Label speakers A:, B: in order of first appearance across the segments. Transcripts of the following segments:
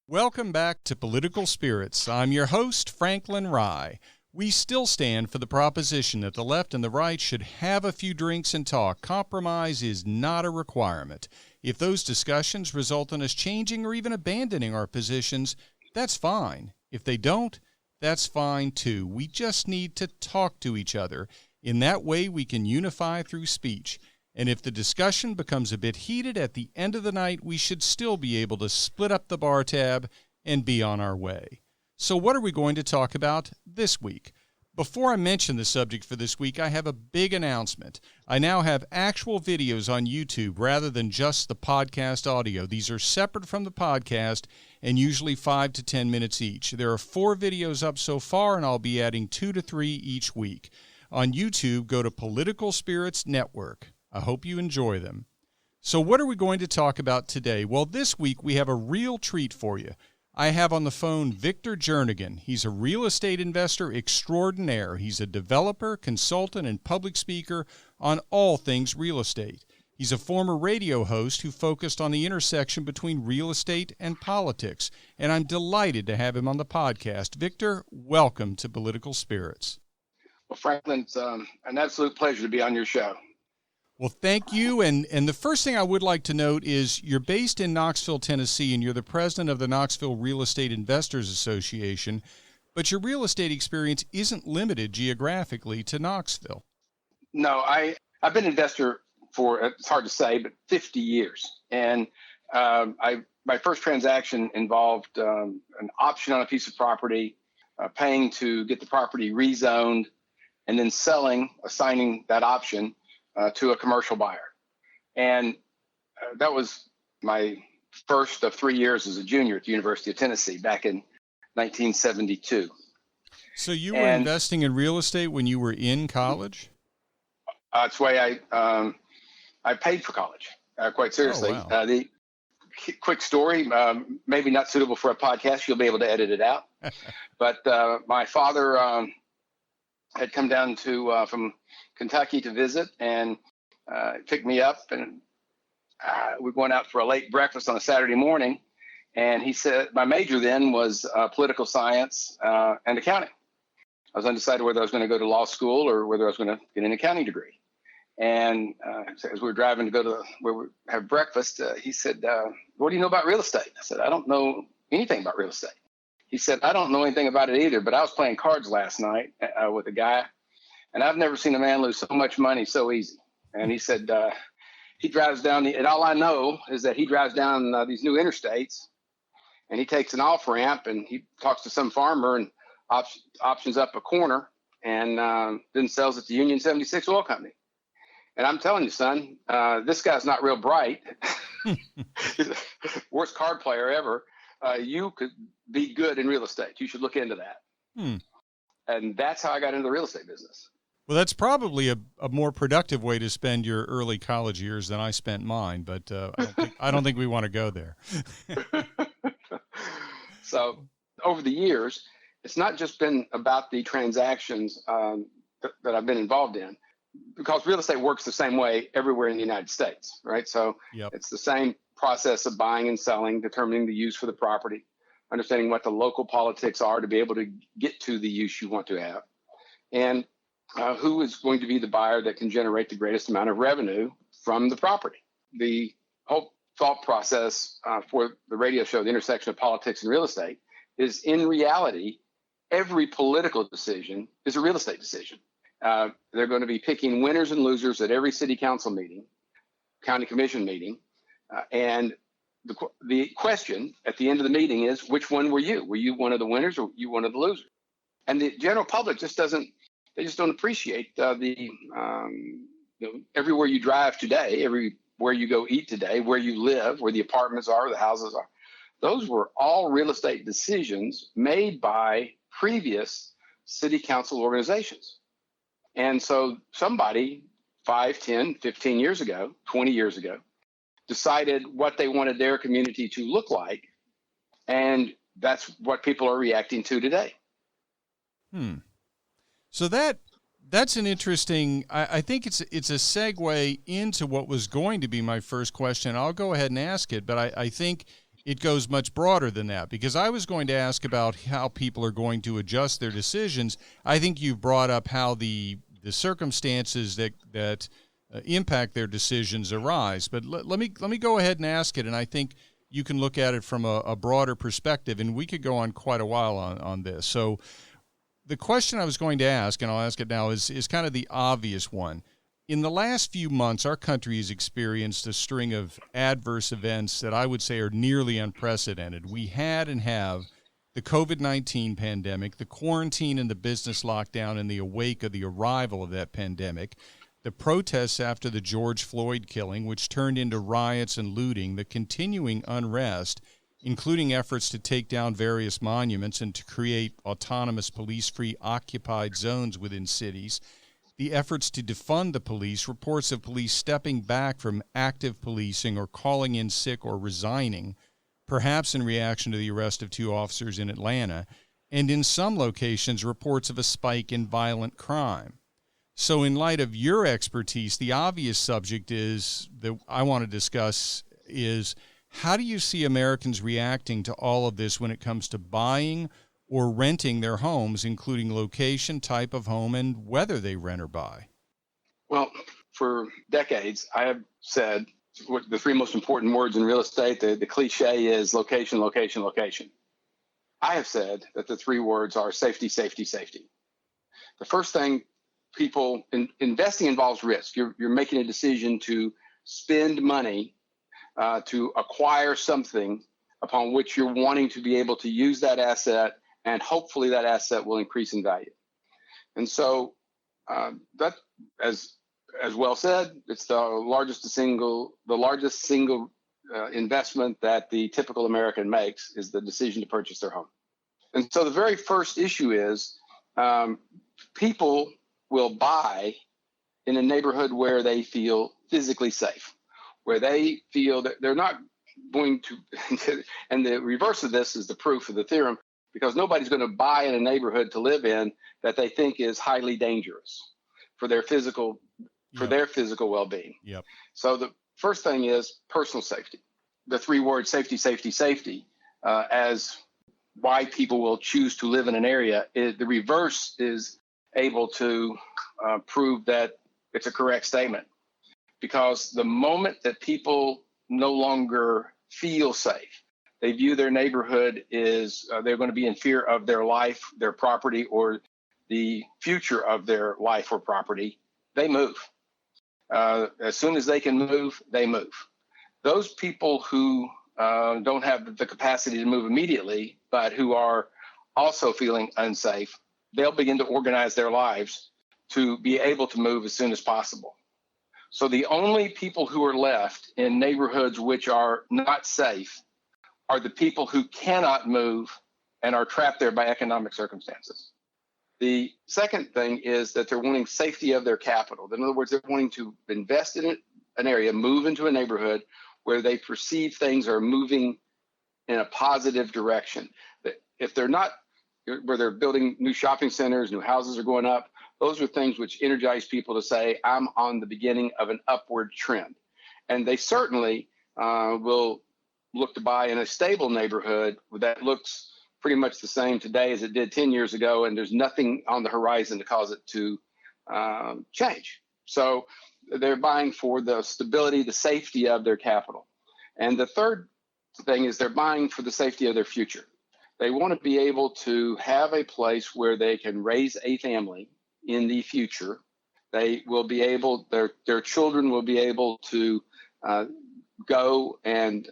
A: Welcome back to Political Spirits. I'm your host, Franklin Rye. We still stand for the proposition that the left and the right should have a few drinks and talk. Compromise is not a requirement. If those discussions result in us changing or even abandoning our positions, that's fine. If they don't, that's fine too. We just need to talk to each other. In that way, we can unify through speech. And if the discussion becomes a bit heated at the end of the night, we should still be able to split up the bar tab and be on our way. So what are we going to talk about this week? Before I mention the subject for this week, I have a big announcement. I now have actual videos on YouTube rather than just the podcast audio. These are separate from the podcast and usually 5 to 10 minutes each. There are 4 videos up so far, and I'll be adding 2 to 3 each week. On YouTube, go to Political Spirits Network. I hope you enjoy them. So what are we going to talk about today? Well, this week we have a real treat for you. I have on the phone Victor Jernigan. He's a real estate investor extraordinaire. He's a developer, consultant, and public speaker on all things real estate. He's a former radio host who focused on the intersection between real estate and politics, and I'm delighted to have him on the podcast. Victor, welcome to Political Spirits.
B: Well, Franklin, it's an absolute pleasure to be on your show.
A: Well, thank you. And the first thing I would like to note is you're based in Knoxville, Tennessee, and you're the president of the Knoxville Real Estate Investors Association, but your real estate experience isn't limited geographically to Knoxville.
B: No, I've been an investor for, it's hard to say, but 50 years. And my first transaction involved an option on a piece of property, paying to get the property rezoned, and then assigning that option to a commercial buyer. And that was my first of 3 years as a junior at the University of Tennessee back in 1972.
A: So you were investing in real estate when you were in college?
B: That's why I paid for college, quite seriously.
A: Oh, wow.
B: The quick story, maybe not suitable for a podcast. You'll be able to edit it out. But my father had come down from Kentucky to visit, and picked me up, and we went out for a late breakfast on a Saturday morning. And he said, my major then was political science and accounting. I was undecided whether I was going to go to law school or whether I was going to get an accounting degree. And as we were driving to go to where we have breakfast, he said, what do you know about real estate? I said, I don't know anything about real estate. He said, I don't know anything about it either, but I was playing cards last night with a guy, and I've never seen a man lose so much money so easy. And he said, he drives down and all I know is that he drives down these new interstates, and he takes an off ramp, and he talks to some farmer and options up a corner, and then sells it to Union 76 Oil Company. And I'm telling you, son, this guy's not real bright. He's the worst card player ever. You could be good in real estate. You should look into that. And that's how I got into the real estate business.
A: Well, that's probably a more productive way to spend your early college years than I spent mine, but I don't think we want to go there.
B: So over the years, it's not just been about the transactions that I've been involved in, because real estate works the same way everywhere in the United States, right? So It's the same process of buying and selling, determining the use for the property, understanding what the local politics are to be able to get to the use you want to have, and who is going to be the buyer that can generate the greatest amount of revenue from the property. The whole thought process for the radio show, The Intersection of Politics and Real Estate, is in reality, every political decision is a real estate decision. They're going to be picking winners and losers at every city council meeting, county commission meeting. And the question at the end of the meeting is, which one were you? Were you one of the winners or were you one of the losers? And the general public just don't appreciate everywhere you drive today, everywhere you go eat today, where you live, where the apartments are, the houses are. Those were all real estate decisions made by previous city council organizations. And so somebody 5, 10, 15 years ago, 20 years ago, decided what they wanted their community to look like and that's what people are reacting to today.
A: So that's an interesting. I think it's a segue into what was going to be my first question. I'll go ahead and ask it, but I think it goes much broader than that, because I was going to ask about how people are going to adjust their decisions. I think you've brought up how the circumstances that impact their decisions arise. But let me go ahead and ask it, and I think you can look at it from a broader perspective, and we could go on quite a while on this. So the question I was going to ask, and I'll ask it now, is kind of the obvious one. In the last few months, our country has experienced a string of adverse events that I would say are nearly unprecedented. We had and have the COVID-19 pandemic, the quarantine and the business lockdown in the wake of the arrival of that pandemic, the protests after the George Floyd killing, which turned into riots and looting, the continuing unrest, including efforts to take down various monuments and to create autonomous police-free occupied zones within cities, the efforts to defund the police, reports of police stepping back from active policing or calling in sick or resigning, perhaps in reaction to the arrest of 2 officers in Atlanta, and in some locations, reports of a spike in violent crime. So in light of your expertise, the obvious subject is that I want to discuss is, how do you see Americans reacting to all of this when it comes to buying or renting their homes, including location, type of home, and whether they rent or buy?
B: Well, for decades, I have said what the 3 most important words in real estate. The cliche is location, location, location. I have said that the 3 words are safety, safety, safety. The first thing, people investing involves risk. You're making a decision to spend money to acquire something upon which you're wanting to be able to use that asset, and hopefully that asset will increase in value. And so that, as well said, it's the largest single investment that the typical American makes, is the decision to purchase their home. And so the very first issue is people will buy in a neighborhood where they feel physically safe, where they feel that they're not going to, and the reverse of this is the proof of the theorem, because nobody's going to buy in a neighborhood to live in that they think is highly dangerous for their physical well-being.
A: Yep.
B: So the first thing is personal safety. The 3 words safety, safety, safety, as why people will choose to live in an area, the reverse is able to prove that it's a correct statement. Because the moment that people no longer feel safe, they view their neighborhood is they're going to be in fear of their life, their property, or the future of their life or property, they move. As soon as they can move, they move. Those people who don't have the capacity to move immediately, but who are also feeling unsafe, they'll begin to organize their lives to be able to move as soon as possible. So the only people who are left in neighborhoods which are not safe are the people who cannot move and are trapped there by economic circumstances. The second thing is that they're wanting safety of their capital. In other words, they're wanting to invest in an area, move into a neighborhood where they perceive things are moving in a positive direction. If they're not, where they're building new shopping centers, new houses are going up, those are things which energize people to say, I'm on the beginning of an upward trend. And they certainly will look to buy in a stable neighborhood that looks pretty much the same today as it did 10 years ago, and there's nothing on the horizon to cause it to change. So they're buying for the stability, the safety of their capital. And the third thing is they're buying for the safety of their future. They want to be able to have a place where they can raise a family in the future. They will be able, their children will be able to go and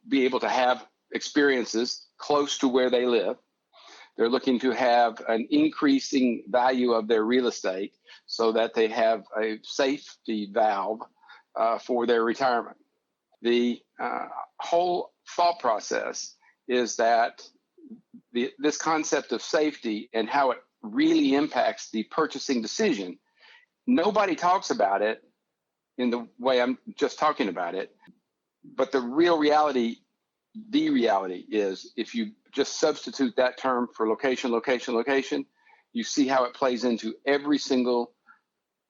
B: be able to have experiences close to where they live. They're looking to have an increasing value of their real estate so that they have a safety valve for their retirement. The whole thought process is that this concept of safety and how it really impacts the purchasing decision, nobody talks about it in the way I'm just talking about it, but the real reality the reality is if you just substitute that term for location, location, location, you see how it plays into every single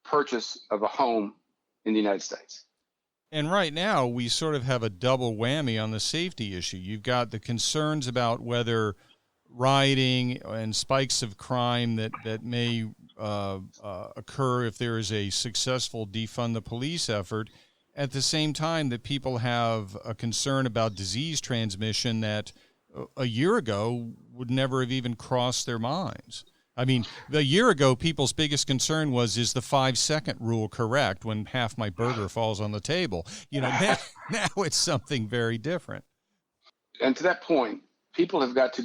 B: purchase of a home in the United States.
A: And right now, we sort of have a double whammy on the safety issue. You've got the concerns about whether rioting and spikes of crime that may occur if there is a successful defund the police effort. At the same time that people have a concern about disease transmission that a year ago would never have even crossed their minds. I mean, a year ago, people's biggest concern was, is the 5-second rule correct when half my burger falls on the table? You know, now it's something very different.
B: And to that point, people have got to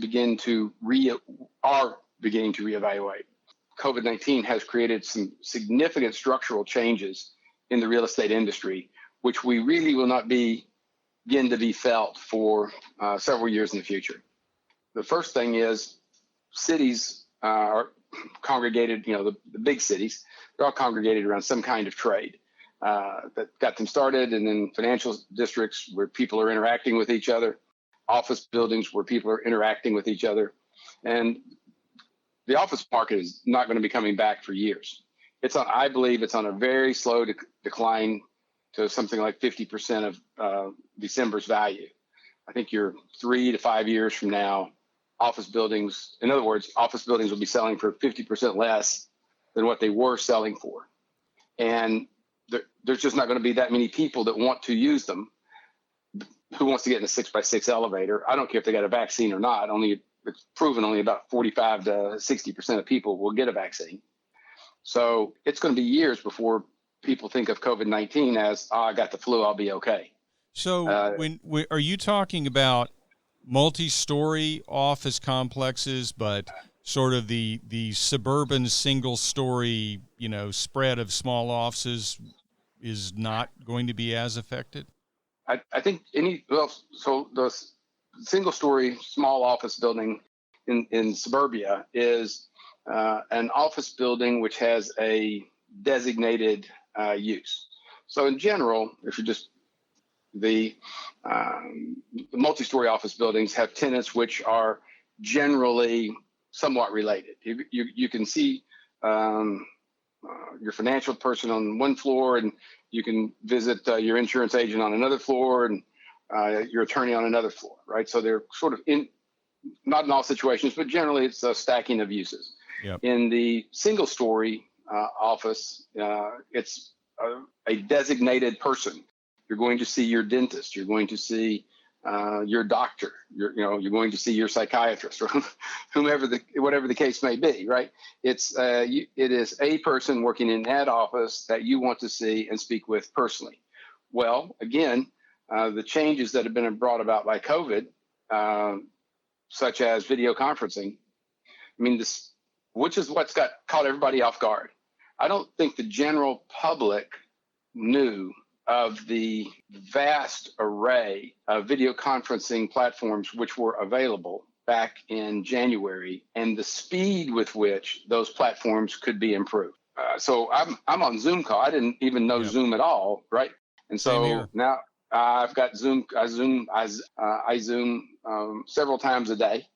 B: are beginning to reevaluate. COVID-19 has created some significant structural changes in the real estate industry, which we really will not begin to be felt for several years in the future. The first thing is cities are congregated, the big cities, they're all congregated around some kind of trade that got them started, and then financial districts where people are interacting with each other, office buildings where people are interacting with each other. And the office market is not going to be coming back for years. I believe it's on a very slow decline to something like 50% of December's value. I think you're 3 to 5 years from now, office buildings will be selling for 50% less than what they were selling for. And there's just not going to be that many people that want to use them. Who wants to get in a 6x6 elevator? I don't care if they got a vaccine or not. It's proven only about 45 to 60% of people will get a vaccine. So it's going to be years before people think of COVID-19 as, I got the flu, I'll be okay.
A: So are you talking about multi-story office complexes, but sort of the suburban single-story, spread of small offices is not going to be as affected?
B: I think so the single-story small office building in suburbia is an office building which has a designated use. So in general, if you just the multi-story office buildings have tenants which are generally somewhat related. You can see your financial person on one floor, and you can visit your insurance agent on another floor, and your attorney on another floor, right? So they're sort of not in all situations, but generally it's a stacking of uses.
A: Yep.
B: In the single-story office, it's a designated person. You're going to see your dentist. You're going to see your doctor. You're going to see your psychiatrist or whatever the case may be, right? It is a person working in that office that you want to see and speak with personally. Well, again, the changes that have been brought about by COVID, such as video conferencing, which is what's caught everybody off guard. I don't think the general public knew of the vast array of video conferencing platforms which were available back in January, and the speed with which those platforms could be improved. So I'm on Zoom call. I didn't even know Zoom at all, right? And so now I've got Zoom. I Zoom several times a day.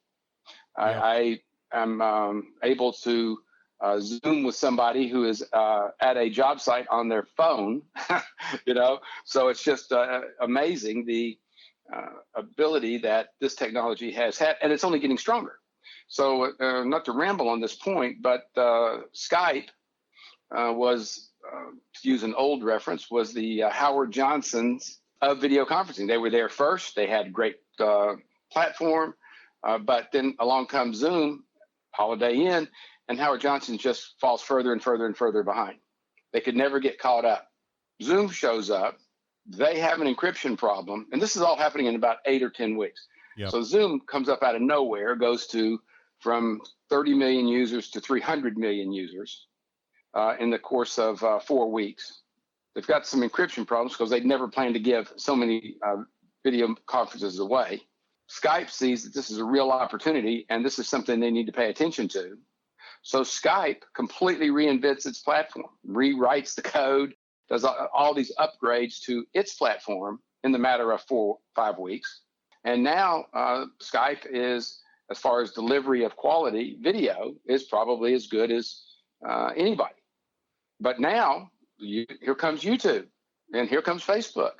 B: I am able to Zoom with somebody who is at a job site on their phone, so it's just amazing the ability that this technology has had, and it's only getting stronger. So not to ramble on this point, but Skype was, to use an old reference, was the Howard Johnson's of video conferencing. They were there first. They had a great platform, but then along comes Zoom, Holiday Inn, and Howard Johnson just falls further and further and further behind. They could never get caught up. Zoom shows up. They have an encryption problem, and this is all happening in about 8 or 10 weeks. Yep. So Zoom comes up out of nowhere, goes from 30 million users to 300 million users in the course of 4 weeks. They've got some encryption problems because they'd never planned to give so many video conferences away. Skype sees that this is a real opportunity, and this is something they need to pay attention to. So Skype completely reinvents its platform, rewrites the code, does all these upgrades to its platform in the matter of 4 or 5 weeks. And now Skype is, as far as delivery of quality video, is probably as good as anybody. But now here comes YouTube, and here comes Facebook.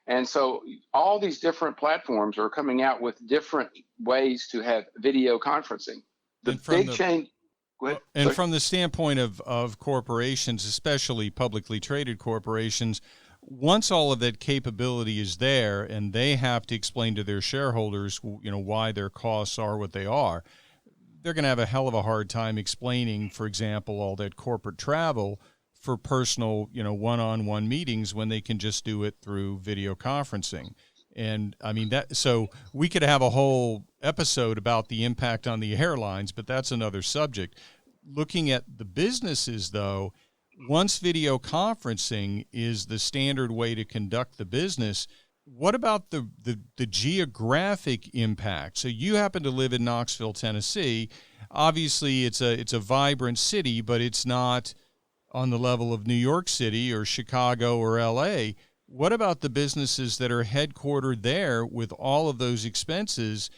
B: And so all these different platforms are coming out with different ways to have video conferencing. The big change. Go ahead.
A: And
B: Sorry.
A: from the standpoint of corporations, especially publicly traded corporations, once all of that capability is there and they have to explain to their shareholders, why their costs are what they are, they're going to have a hell of a hard time explaining, for example, all that corporate travel for personal, one-on-one meetings when they can just do it through video conferencing. And I mean so we could have a whole episode about the impact on the airlines, but that's another subject. Looking at the businesses, though, once video conferencing is the standard way to conduct the business, what about the geographic impact? So you happen to live in Knoxville, Tennessee. Obviously, it's a vibrant city, but it's not on the level of New York City or Chicago or L.A. What about the businesses that are headquartered there with all of those expenses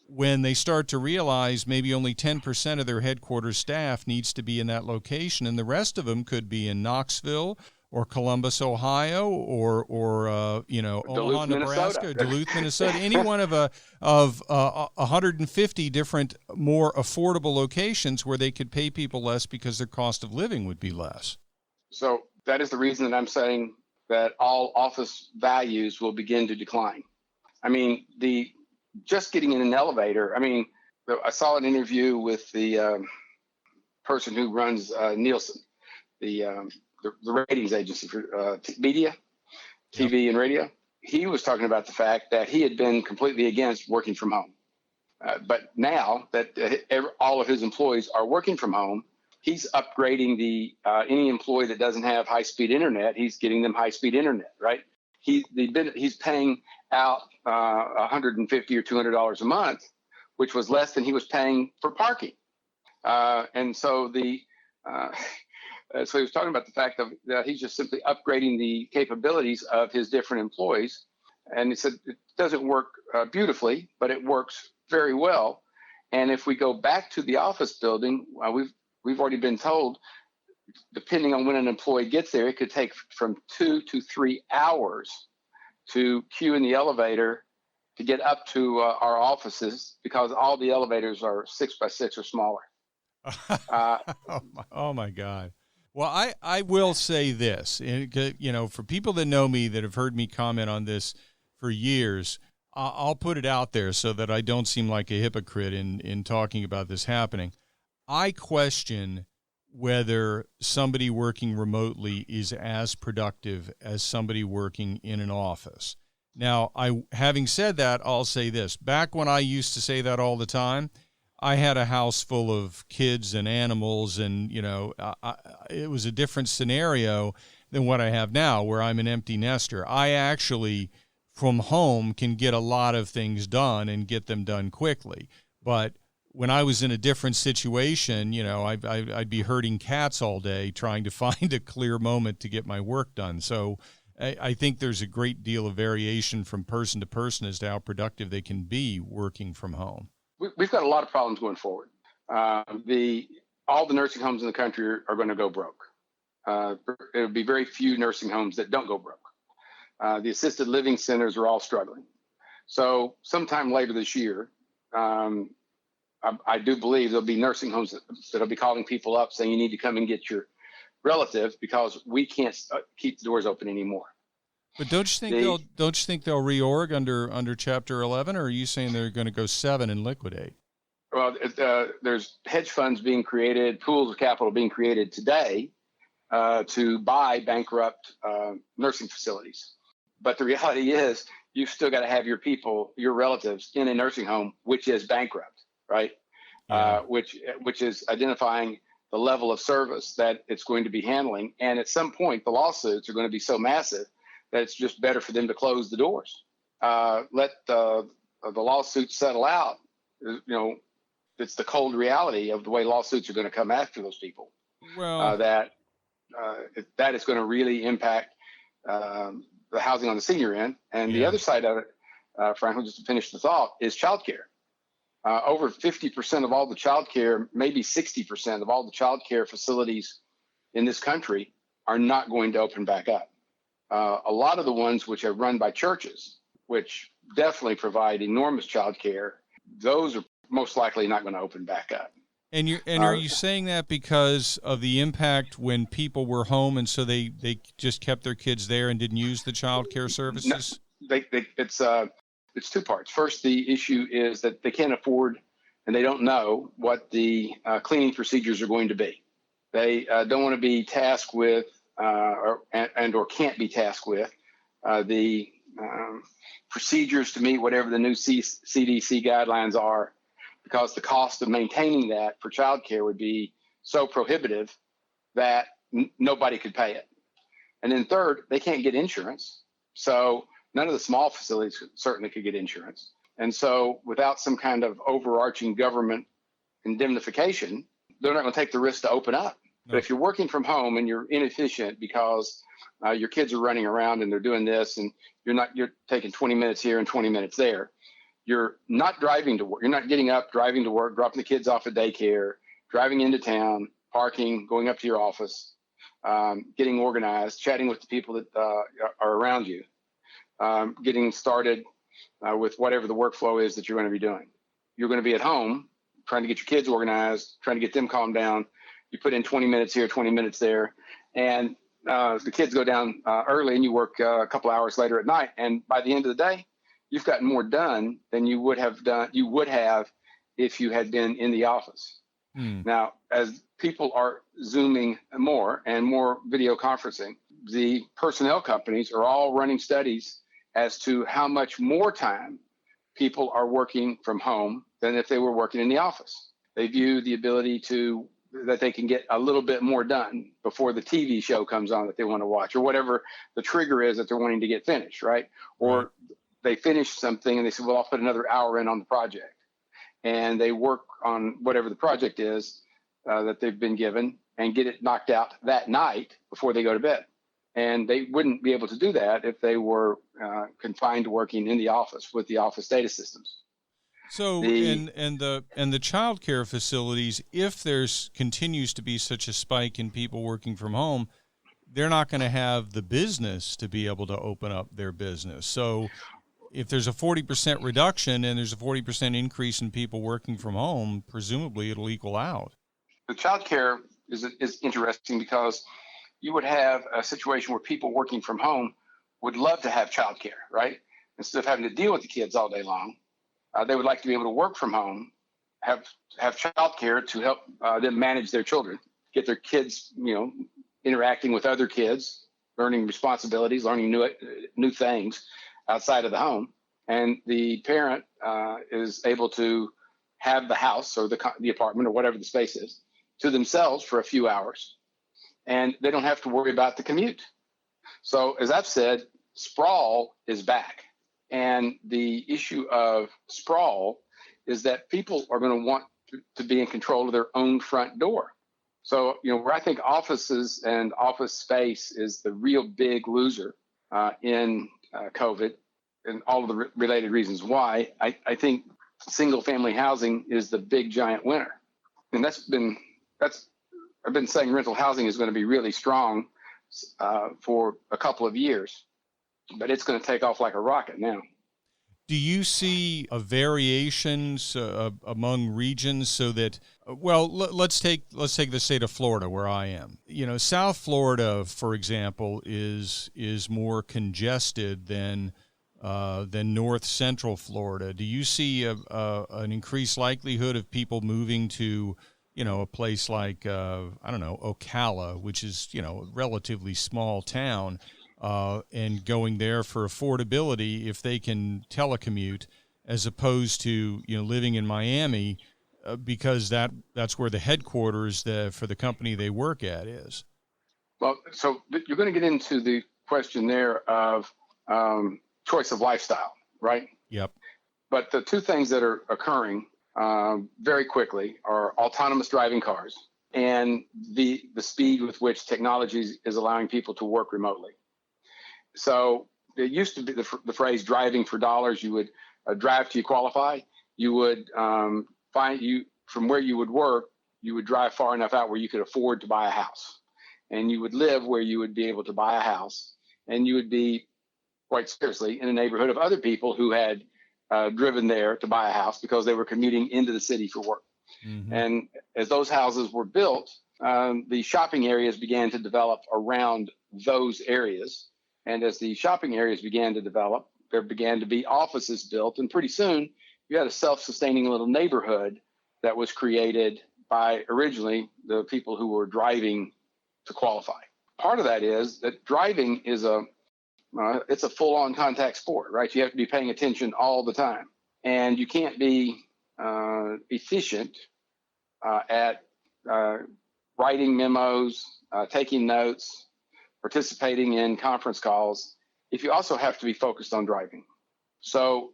A: when they start to realize maybe only 10% of their headquarters staff needs to be in that location, and the rest of them could be in Knoxville or Columbus, Ohio, or Omaha, Nebraska, Duluth, Minnesota, any one of 150 different more affordable locations where they could pay people less because their cost of living would be less.
B: So that is the reason that I'm saying that all office values will begin to decline. I mean, just getting in an elevator. I mean, I saw an interview with the person who runs Nielsen, the ratings agency for media, TV and radio. He was talking about the fact that he had been completely against working from home. But now that all of his employees are working from home, he's upgrading any employee that doesn't have high-speed internet. He's getting them high-speed internet, right? He's paying out $150 or $200 a month, which was less than he was paying for parking. And so so he was talking about the fact that he's just simply upgrading the capabilities of his different employees. And he said it doesn't work beautifully, but it works very well. And if we go back to the office building, we've already been told, depending on when an employee gets there, it could take from 2 to 3 hours to queue in the elevator to get up to our offices, because all the elevators are 6x6 or smaller.
A: Oh my God. Well, I will say this, for people that know me, that have heard me comment on this for years, I'll put it out there so that I don't seem like a hypocrite in talking about this happening. I question whether somebody working remotely is as productive as somebody working in an office. Now, having said that, I'll say this. Back when I used to say that all the time, I had a house full of kids and animals, and, it was a different scenario than what I have now, where I'm an empty nester. I actually, from home, can get a lot of things done and get them done quickly. But when I was in a different situation, I'd be herding cats all day trying to find a clear moment to get my work done. So I think there's a great deal of variation from person to person as to how productive they can be working from home.
B: We've got a lot of problems going forward. All the nursing homes in the country are going to go broke. It'll be very few nursing homes that don't go broke. The assisted living centers are all struggling. So sometime later this year, I do believe there'll be nursing homes that'll be calling people up saying you need to come and get your relative because we can't keep the doors open anymore.
A: But don't you think they'll reorg under Chapter 11, or are you saying they're going to go 7 and liquidate?
B: Well, there's hedge funds being created, pools of capital being created today to buy bankrupt nursing facilities. But the reality is, you've still got to have your people, your relatives, in a nursing home which is bankrupt, right?
A: Yeah.
B: Which is identifying the level of service that it's going to be handling. And at some point, the lawsuits are going to be so massive that it's just better for them to close the doors. Let the lawsuits settle out. It's the cold reality of the way lawsuits are going to come after those people.
A: Well,
B: that is going to really impact the housing on the senior end. And the other side of it, Franklin, just to finish the thought, is childcare. Over 50% of all the childcare, maybe 60% of all the childcare facilities in this country are not going to open back up. A lot of the ones which are run by churches, which definitely provide enormous childcare, those are most likely not going to open back up.
A: And are you saying that because of the impact when people were home and so they just kept their kids there and didn't use the child care services?
B: No, it's two parts. First, the issue is that they can't afford and they don't know what the cleaning procedures are going to be. They don't want to be tasked with or can't be tasked with the procedures to meet whatever the new CDC guidelines are, because the cost of maintaining that for childcare would be so prohibitive that nobody could pay it. And then third, they can't get insurance. So none of the small facilities certainly could get insurance. And so without some kind of overarching government indemnification, they're not going to take the risk to open up. No. But if you're working from home and you're inefficient because your kids are running around and they're doing this and you're taking 20 minutes here and 20 minutes there, you're not driving to work. You're not getting up, driving to work, dropping the kids off at daycare, driving into town, parking, going up to your office, getting organized, chatting with the people that are around you, getting started with whatever the workflow is that you're going to be doing. You're going to be at home trying to get your kids organized, trying to get them calmed down. You put in 20 minutes here, 20 minutes there, and the kids go down early and you work a couple hours later at night. And by the end of the day, you've gotten more done than you would have if you had been in the office. Now, as people are Zooming more and more video conferencing, the personnel companies are all running studies as to how much more time people are working from home than if they were working in the office. They view the ability that they can get a little bit more done before the TV show comes on that they want to watch, or whatever the trigger is that they're wanting to get finished, right? Or they finish something and they say, well, I'll put another hour in on the project. And they work on whatever the project is that they've been given and get it knocked out that night before they go to bed. And they wouldn't be able to do that if they were confined to working in the office with the office data systems.
A: So and the child care facilities, if there's continues to be such a spike in people working from home, they're not going to have the business to be able to open up their business. So if there's a 40% reduction and there's a 40% increase in people working from home, presumably it'll equal out.
B: The child care is interesting because you would have a situation where people working from home would love to have child care, right? Instead of having to deal with the kids all day long, they would like to be able to work from home, have child care to help them manage their children, get their kids, interacting with other kids, learning responsibilities, learning new things outside of the home. And the parent is able to have the house or the apartment or whatever the space is to themselves for a few hours. And they don't have to worry about the commute. So as I've said, sprawl is back. And the issue of sprawl is that people are going to want to be in control of their own front door. So, where I think offices and office space is the real big loser in COVID, and all of the related reasons why, I think single family housing is the big giant winner. And I've been saying rental housing is going to be really strong for a couple of years, but it's going to take off like a rocket now.
A: Do you see a variations among regions so that, let's take the state of Florida where I am. South Florida, for example, is more congested than North Central Florida. Do you see an increased likelihood of people moving to, a place like, Ocala, which is, a relatively small town, and going there for affordability if they can telecommute, as opposed to, living in Miami, because that's where the headquarters for the company they work at is?
B: Well, so you're going to get into the question there of choice of lifestyle, right?
A: Yep.
B: But the two things that are occurring very quickly are autonomous driving cars and the speed with which technology is allowing people to work remotely. So, it used to be the phrase driving for dollars. You would drive till you qualify. You would from where you would work, you would drive far enough out where you could afford to buy a house, and you would live where you would be able to buy a house, and you would be quite seriously in a neighborhood of other people who had driven there to buy a house because they were commuting into the city for work. Mm-hmm. And as those houses were built, the shopping areas began to develop around those areas. And as the shopping areas began to develop, there began to be offices built. And pretty soon, you had a self-sustaining little neighborhood that was created by originally the people who were driving to qualify. Part of that is that driving is it's a full-on contact sport, right? You have to be paying attention all the time. And you can't be efficient at writing memos, taking notes, participating in conference calls, if you also have to be focused on driving. So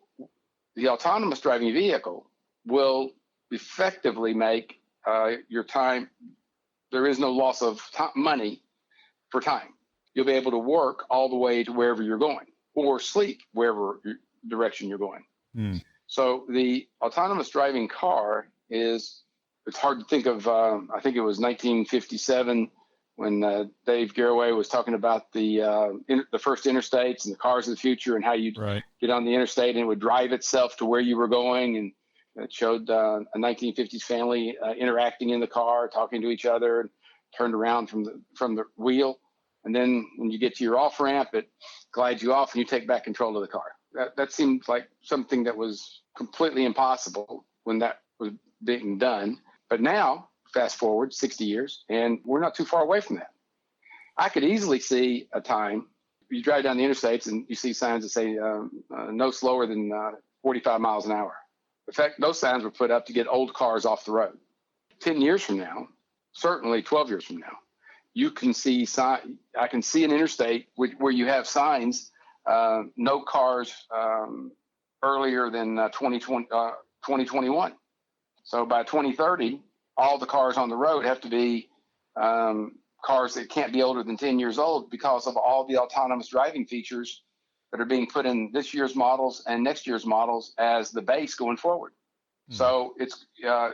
B: the autonomous driving vehicle will effectively make your time, there is no loss of money for time. You'll be able to work all the way to wherever you're going or sleep wherever direction you're going. Mm. So the autonomous driving car it's hard to think of, I think it was 1957 when Dave Garraway was talking about the first interstates and the cars of the future and how you'd get on the interstate and it would drive itself to where you were going. And it showed a 1950s family interacting in the car, talking to each other, and turned around from the wheel. And then when you get to your off ramp, it glides you off and you take back control of the car. That seemed like something that was completely impossible when that was being done. But now, fast forward 60 years, and we're not too far away from that. I could easily see a time, you drive down the interstates and you see signs that say no slower than 45 miles an hour. In fact, those signs were put up to get old cars off the road. 10 years from now, certainly 12 years from now, you can see I can see an interstate where you have signs, no cars earlier than 2021. So by 2030, all the cars on the road have to be cars that can't be older than 10 years old because of all the autonomous driving features that are being put in this year's models and next year's models as the base going forward. Mm. So it's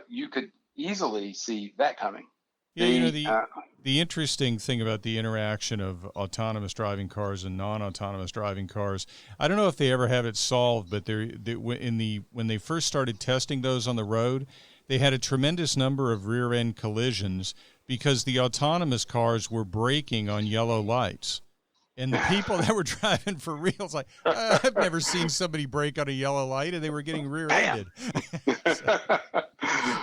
B: you could easily see that coming.
A: Yeah, the interesting thing about the interaction of autonomous driving cars and non-autonomous driving cars, I don't know if they ever have it solved, but when they first started testing those on the road, they had a tremendous number of rear-end collisions because the autonomous cars were braking on yellow lights. And the people that were driving for real, it's like, I've never seen somebody brake on a yellow light, and they were getting rear-ended.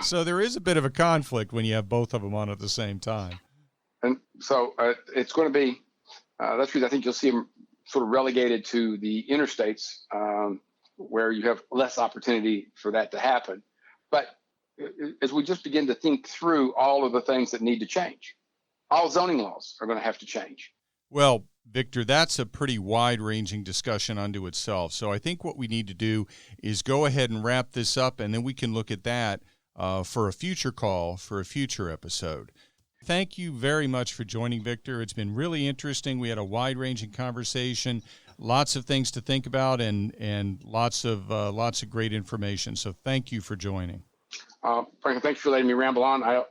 A: So there is a bit of a conflict when you have both of them on at the same time.
B: And so it's going to be, that's because I think you'll see them sort of relegated to the interstates where you have less opportunity for that to happen. But as we just begin to think through all of the things that need to change, all zoning laws are going to have to change.
A: Well, Victor, that's a pretty wide-ranging discussion unto itself. So I think what we need to do is go ahead and wrap this up, and then we can look at that for a future call, for a future episode. Thank you very much for joining, Victor. It's been really interesting. We had a wide-ranging conversation, lots of things to think about, and lots of great information. So thank you for joining.
B: Frank, thanks for letting me ramble on. I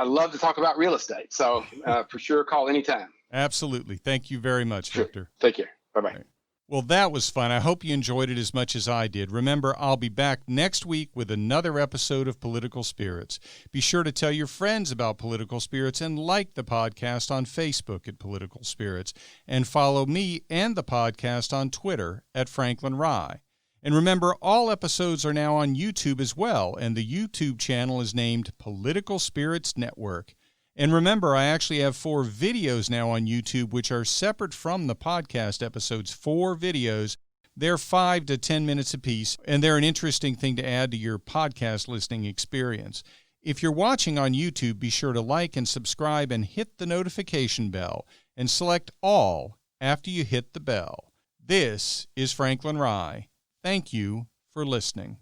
B: love to talk about real estate, so for sure, call anytime.
A: Absolutely. Thank you very much,
B: sure.
A: Victor.
B: Take care. Bye-bye.
A: Right. Well, that was fun. I hope you enjoyed it as much as I did. Remember, I'll be back next week with another episode of Political Spirits. Be sure to tell your friends about Political Spirits and like the podcast on Facebook at Political Spirits, and follow me and the podcast on Twitter at Franklin Rye. And remember, all episodes are now on YouTube as well, and the YouTube channel is named Political Spirits Network. And remember, I actually have 4 videos now on YouTube, which are separate from the podcast episodes. 4 videos. They're 5 to 10 minutes apiece, and they're an interesting thing to add to your podcast listening experience. If you're watching on YouTube, be sure to like and subscribe and hit the notification bell, and select all after you hit the bell. This is Franklin Rye. Thank you for listening.